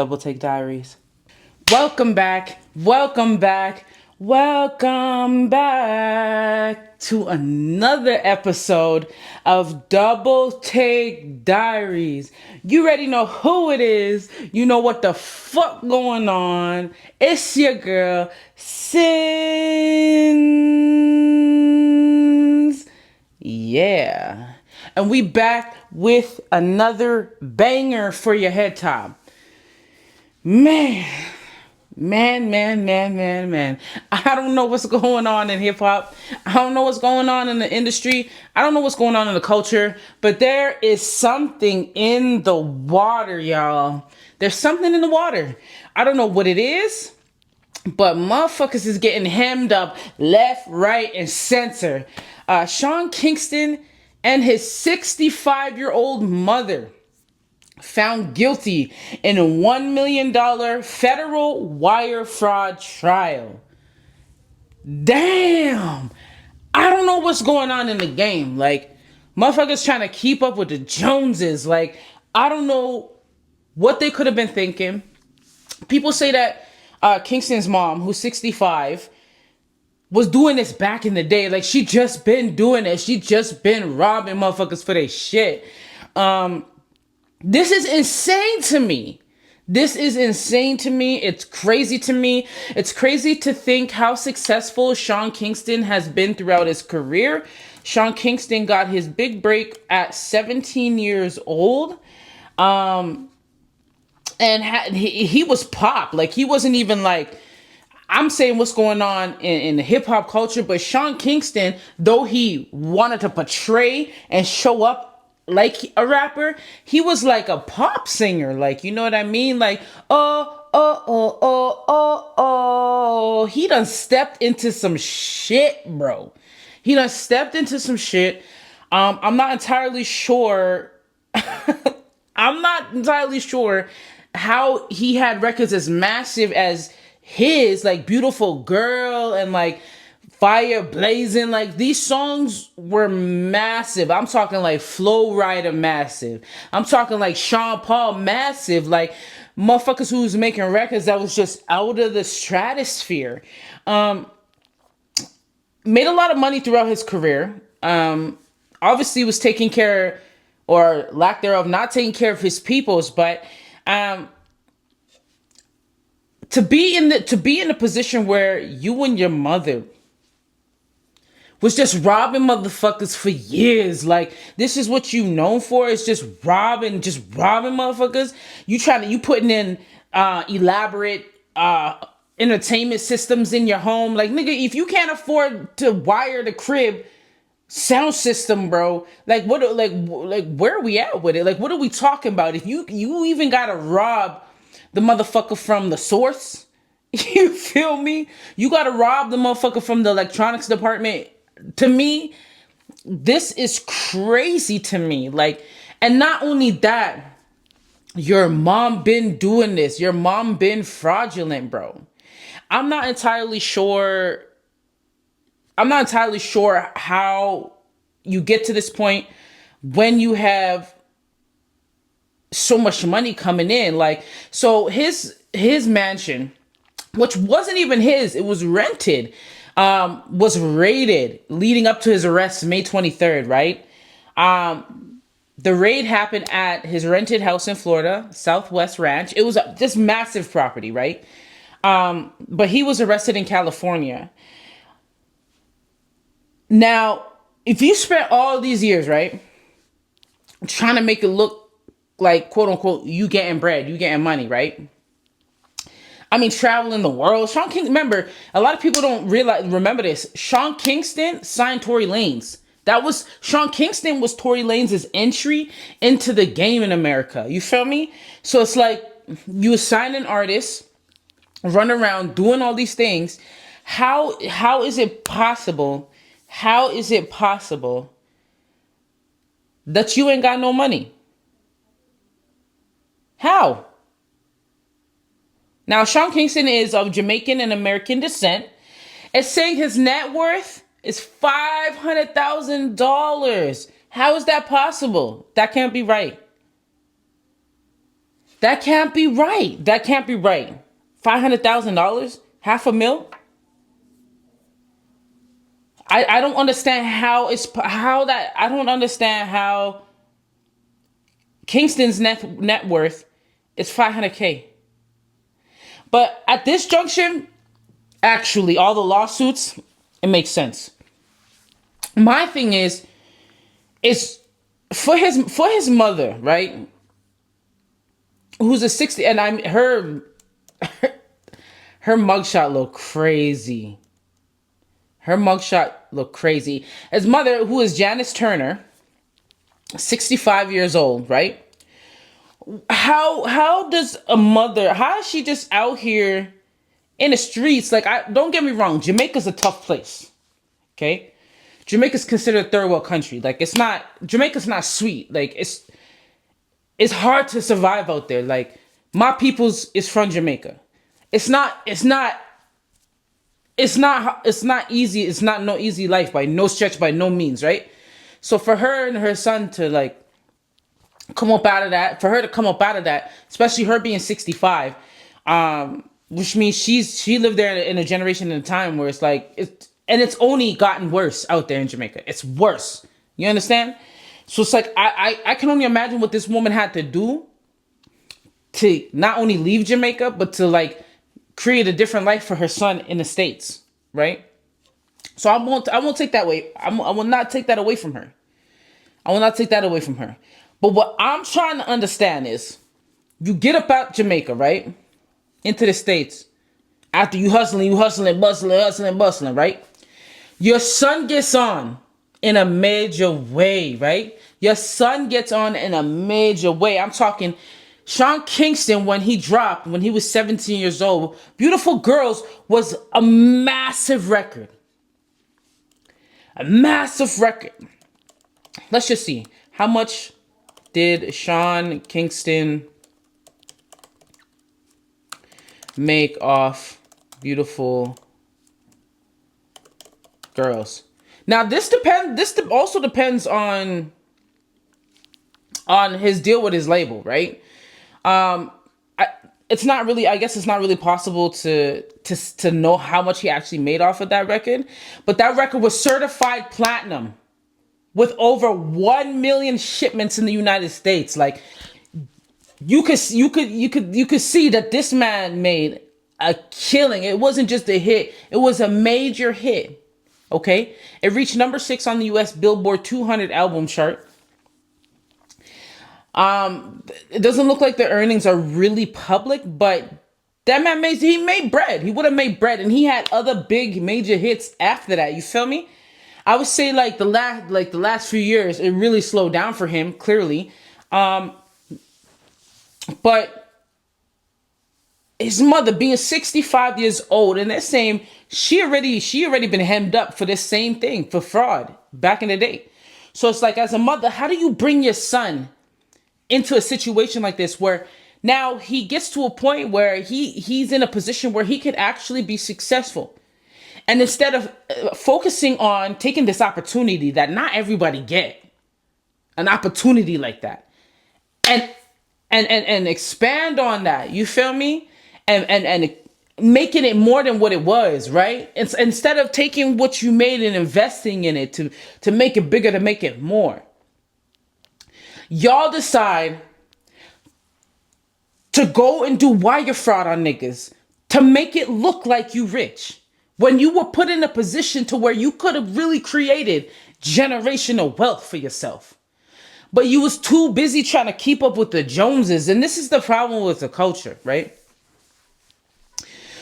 DoubleTake Diaries. Welcome back. Welcome back. Welcome back to another episode of DoubleTake Diaries. You already know who it is. You know what the fuck going on. It's your girl, Sinz. Yeah. And we back with another banger for your head top. Man. Man. I don't know what's going on in hip hop. I don't know what's going on in the industry. I don't know what's going on in the culture. But there is something in the water, y'all. There's something in the water. I don't know what it is. But motherfuckers is getting hemmed up left, right, and center. Sean Kingston and his 65-year-old mother found guilty in a $1 million federal wire fraud trial. Damn! I don't know what's going on in the game. Like, motherfuckers trying to keep up with the Joneses. Like, I don't know what they could have been thinking. People say that Kingston's mom, who's 65, was doing this back in the day. Like, she just been doing it. She just been robbing motherfuckers for their shit. This is insane to me. This is insane to me. It's crazy to me. It's crazy to think how successful Sean Kingston has been throughout his career. Sean Kingston got his big break at 17 years old. And he was pop. Like, he wasn't even like, I'm saying what's going on in the hip hop culture, but Sean Kingston, though he wanted to portray and show up like a rapper, he was like a pop singer. Like, you know what I mean? Like, oh. He done stepped into some shit, bro. He done stepped into some shit. I'm not entirely sure. I'm not entirely sure how he had records as massive as his, like Beautiful Girl and like Fire Blazing. Like, these songs were massive. I'm talking like Flow Rider massive. I'm talking like Sean Paul massive. Like, motherfuckers who was making records that was just out of the stratosphere. Made a lot of money throughout his career. Obviously was taking care, or lack thereof, not taking care of his peoples, but to be in the position where you and your mother was just robbing motherfuckers for years. Like, this is what you known for. It's just robbing motherfuckers. You putting in elaborate entertainment systems in your home. Like, nigga, if you can't afford to wire the crib sound system, bro, like, what, like where are we at with it? Like, what are we talking about? If you even gotta rob the motherfucker from the source, you feel me? You gotta rob the motherfucker from the electronics department. To me, this is crazy to me. Like, and not only that, your mom been doing this. Your mom been fraudulent, bro. I'm not entirely sure how you get to this point when you have so much money coming in. Like, so his mansion, which wasn't even his, it was rented, was raided leading up to his arrest May 23rd, right? The raid happened at his rented house in Florida, Southwest Ranch. It was this massive property, right? But he was arrested in California. Now, if you spent all these years, right, trying to make it look like, quote unquote, you getting bread, you getting money, right? I mean, traveling the world. Sean Kingston, remember, a lot of people don't remember this. Sean Kingston signed Tory Lanez. Sean Kingston was Tory Lanez' entry into the game in America. You feel me? So it's like, you sign an artist, run around doing all these things. How is it possible? How is it possible that you ain't got no money? How? Now, Sean Kingston is of Jamaican and American descent. It's saying his net worth is $500,000. How is that possible? That can't be right. That can't be right. That can't be right. $500,000, half a mil. I don't understand how it's how that I don't understand how Kingston's net worth is 500K. But at this junction, actually, all the lawsuits, it makes sense. My thing is for his mother, right? Who's a 60, and I'm her mugshot look crazy. Her mugshot look crazy. His mother, who is Janice Turner, 65 years old, right? How does a mother, how is she just out here in the streets? Like, I don't get me wrong, Jamaica's a tough place. Okay? Jamaica's considered a third world country. Like, it's not, Jamaica's not sweet. Like, it's hard to survive out there. Like, my people's is from Jamaica. It's not easy. It's not no easy life by no stretch, by no means, right? So for her and her son to like come up out of that, for her to come up out of that, especially her being 65, which means she lived there in a generation and a time where it's like it's only gotten worse out there in Jamaica. It's worse. You understand? So it's like I can only imagine what this woman had to do to not only leave Jamaica, but to like create a different life for her son in the States, right? So I won't take that away. I will not take that away from her. I will not take that away from her. But what I'm trying to understand is, you get up out Jamaica, right? Into the States. After you hustling, bustling, right? Your son gets on in a major way, right? Your son gets on in a major way. I'm talking Sean Kingston, when he was 17 years old, Beautiful Girls was a massive record. A massive record. Let's just see. How much did Sean Kingston make off Beautiful Girls? Now this also depends on his deal with his label, right? It's not really, I guess it's not really possible to know how much he actually made off of that record, but that record was certified platinum with over 1 million shipments in the United States. Like, you could see that this man made a killing. It wasn't just a hit, it was a major hit. Okay? It reached number 6 on the US Billboard 200 album chart. It doesn't look like the earnings are really public, but that man made bread. He would have made bread, and he had other big major hits after that. You feel me? I would say like the last few years, it really slowed down for him, clearly. But his mother being 65 years old, and they're saying she already been hemmed up for this same thing, for fraud back in the day. So it's like, as a mother, how do you bring your son into a situation like this, where now he gets to a point where he's in a position where he could actually be successful, and instead of focusing on taking this opportunity that not everybody get, an opportunity like that, and expand on that, you feel me, and making it more than what it was, right? It's, instead of taking what you made and investing in it to make it bigger, to make it more, y'all decide to go and do wire fraud on niggas to make it look like you rich, when you were put in a position to where you could have really created generational wealth for yourself. But you was too busy trying to keep up with the Joneses. And this is the problem with the culture, right?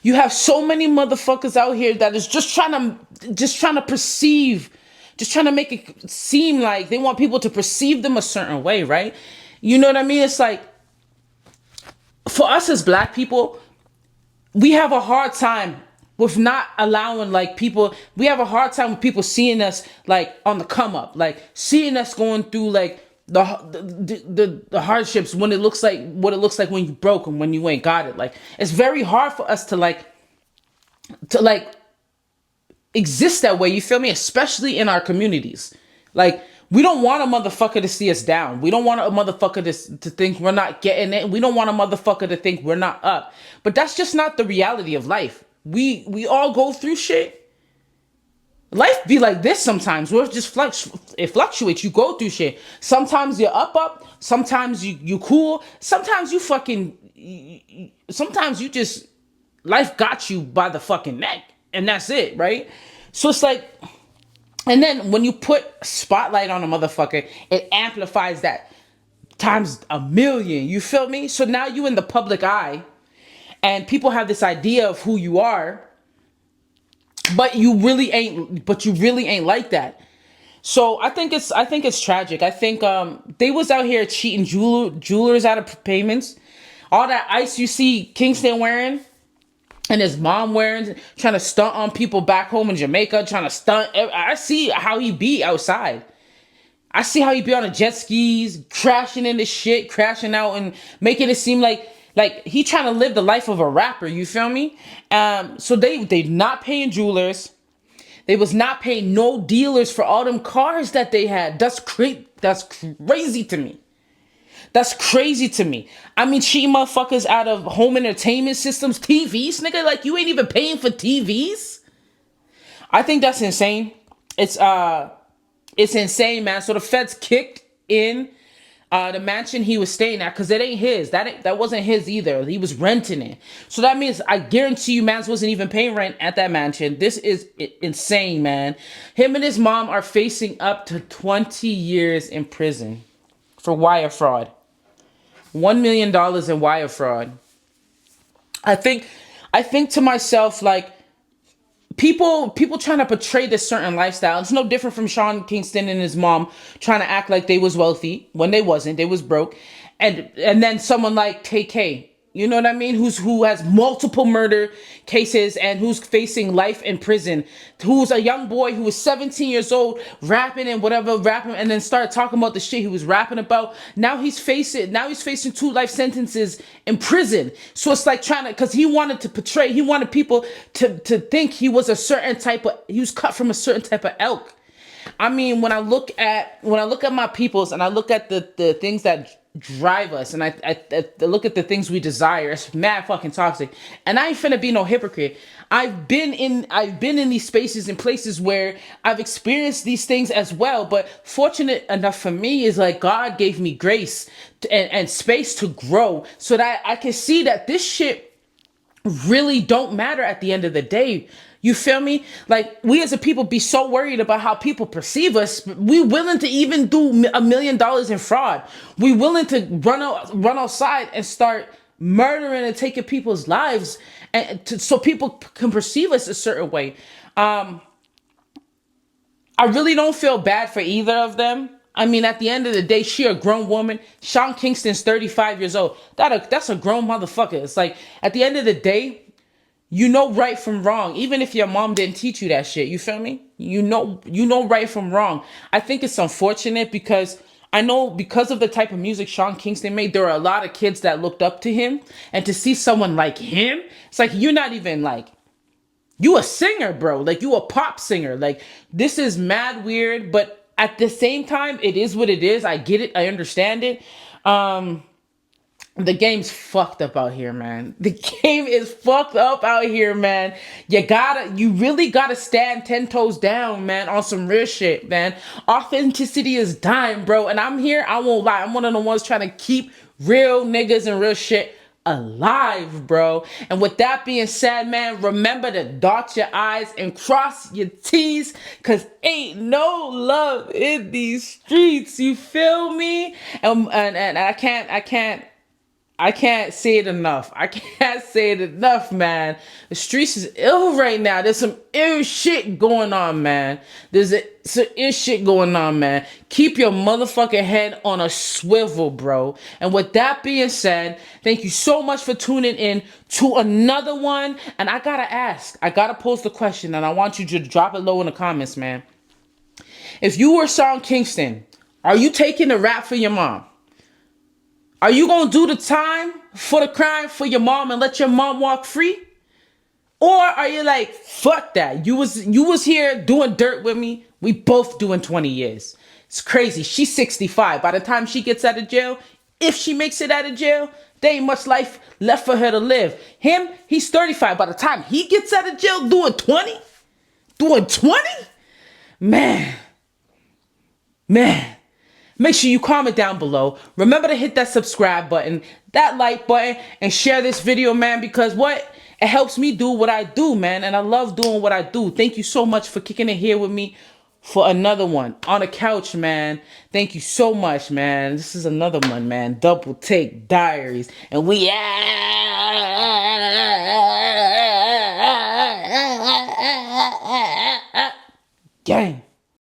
You have so many motherfuckers out here that is just trying to perceive, just trying to make it seem like they want people to perceive them a certain way, right? You know what I mean? It's like, for us as black people, we have a hard time with not allowing like people, we have a hard time with people seeing us like on the come up, like seeing us going through like the hardships, when it looks like what it looks like when you broke and when you ain't got it. Like, it's very hard for us to exist that way, you feel me? Especially in our communities. Like, We don't want a motherfucker to see us down. We don't want a motherfucker to think we're not getting it. We don't want a motherfucker to think we're not up. But that's just not the reality of life. We all go through shit. Life be like this sometimes, where it fluctuates. You go through shit. Sometimes you're up. Sometimes you cool. Sometimes you fucking. Sometimes you just life got you by the fucking neck, and that's it, right? So it's like, and then when you put spotlight on a motherfucker, it amplifies that times a million. You feel me? So now you in the public eye, and people have this idea of who you are. But you really ain't. But you really ain't like that. So I think it's tragic. I think they was out here cheating jewelers out of payments. All that ice you see Kingston wearing and his mom wearing, trying to stunt on people back home in Jamaica, trying to stunt. I see how he be outside. I see how he be on the jet skis, crashing into shit, crashing out, and making it seem like he trying to live the life of a rapper. You feel me? So they not paying jewelers. They was not paying no dealers for all them cars that they had. That's crazy to me. That's crazy to me. I mean, cheating motherfuckers out of home entertainment systems, TVs, nigga. Like, you ain't even paying for TVs. I think that's insane. It's insane, man. So the feds kicked in the mansion he was staying at, because it ain't his. That wasn't his either. He was renting it. So that means, I guarantee you, mans wasn't even paying rent at that mansion. This is insane, man. Him and his mom are facing up to 20 years in prison for wire fraud. $1 million in wire fraud. I think to myself, like, people trying to portray this certain lifestyle. It's no different from Sean Kingston and his mom trying to act like they was wealthy when they wasn't. They was broke. And then someone like Tay-K, you know what I mean? Who has multiple murder cases and who's facing life in prison. Who's a young boy who was 17 years old, rapping and then started talking about the shit he was rapping about. Now he's facing 2 life sentences in prison. So it's like because he wanted people to think he was he was cut from a certain type of elk. I mean, when I look at my peoples, and I look at the things that drive us, and I look at the things we desire, it's mad fucking toxic. And I ain't finna be no hypocrite. I've been in these spaces and places where I've experienced these things as well. But fortunate enough for me is, like, God gave me grace and space to grow, so that I can see that this shit really don't matter at the end of the day. You feel me? Like, we as a people be so worried about how people perceive us. We willing to even do $1 million in fraud. We willing to run outside and start murdering and taking people's lives, so people can perceive us a certain way. I really don't feel bad for either of them. I mean, at the end of the day, she a grown woman. Sean Kingston's 35 years old. That's a grown motherfucker. It's like, at the end of the day, you know right from wrong, even if your mom didn't teach you that shit. You feel me? You know right from wrong. I think it's unfortunate, because I know, because of the type of music Sean Kingston made, there are a lot of kids that looked up to him. And to see someone like him, it's like, you're not even like, you a singer, bro. Like, you a pop singer. Like, this is mad weird, but at the same time, it is what it is. I get it. I understand it. The game's fucked up out here, man. The game is fucked up out here, man. You really gotta stand 10 toes down, man, on some real shit, man. Authenticity is dying, bro. And I'm here, I won't lie. I'm one of the ones trying to keep real niggas and real shit alive, bro. And with that being said, man, remember to dot your I's and cross your T's, because ain't no love in these streets. You feel me? And I can't say it enough. I can't say it enough, man. The streets is ill right now. There's some ill shit going on, man. Some ill shit going on, man. Keep your motherfucking head on a swivel, bro. And with that being said, thank you so much for tuning in to another one. And I gotta pose the question, and I want you to drop it low in the comments, man. If you were Sean Kingston, are you taking the rap for your mom? Are you going to do the time for the crime for your mom and let your mom walk free? Or are you like, fuck that. You was here doing dirt with me. We both doing 20 years. It's crazy. She's 65. By the time she gets out of jail, if she makes it out of jail, there ain't much life left for her to live. Him, he's 35. By the time he gets out of jail, doing 20? Doing 20? Man. Make sure you comment down below. Remember to hit that subscribe button, that like button, and share this video, man, because what? It helps me do what I do, man, and I love doing what I do. Thank you so much for kicking it here with me for another one on the couch, man. Thank you so much, man. This is another one, man. DoubleTake Diaries, and we gang.